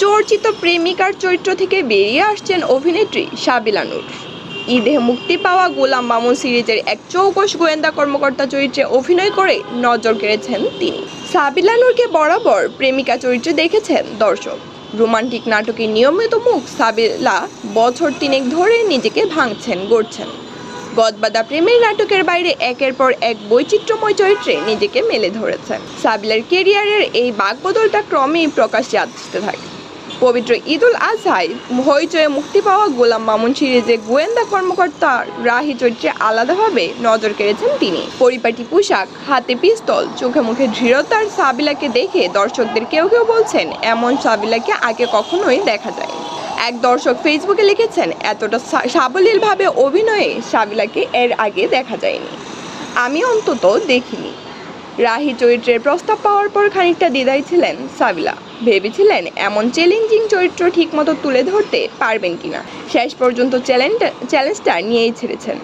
চর্চিত প্রেমিকার চরিত্র থেকে বেরিয়ে আসছেন অভিনেত্রী সাবিলা নূর। ঈদে মুক্তি পাওয়া গোলাম মামুন সিরিজের এক চৌকস গোয়েন্দা কর্মকর্তা চরিত্রে অভিনয় করে নজর কেড়েছেন তিনি। সাবিলা নূরকে বরাবর প্রেমিকা চরিত্রে দেখেছেন দর্শক। রোমান্টিক নাটকের নিয়মিত মুখ সাবিলা বছর 3 ধরে নিজেকে ভাঙছেন গড়ছেন। গদবাঁধা প্রেমের নাটকের বাইরে একের পর এক বৈচিত্র্যময় চরিত্রে নিজেকে মেলে ধরেছেন। সাবিলার কেরিয়ারের এই বাঁকবদলটা ক্রমেই প্রকাশ্যে আসতে থাকে। পবিত্র ঈদুল আজহায় হইচয়ে মুক্তি পাওয়া গোলাম মামুন সিরিজে গোয়েন্দা কর্মকর্তা রাহি চরিত্রে আলাদাভাবে নজর কেড়েছেন তিনি। পরিপাটি পোশাক, হাতে পিস্তল, চোখে মুখে দৃঢ়তার সাবিলাকে দেখে দর্শকদের কেউ কেউ বলছেন এমন সাবিলাকে আগে কখনোই দেখা যায়নি। এক দর্শক ফেসবুকে লিখেছেন, এতটা সাবলীলভাবে অভিনয়ে সাবিলাকে এর আগে দেখা যায়নি, আমি অন্তত দেখিনি। রাহি চরিত্রের প্রস্তাব পাওয়ার পর খানিকটা দ্বিধায় ছিলেন সাবিলা। ভেবেছিলেন এমন চ্যালেঞ্জিং চরিত্র ঠিকমতো তুলে ধরতে পারবেন কিনা। শেষ পর্যন্ত চ্যালেঞ্জটা নিয়েই ছেড়েছেন।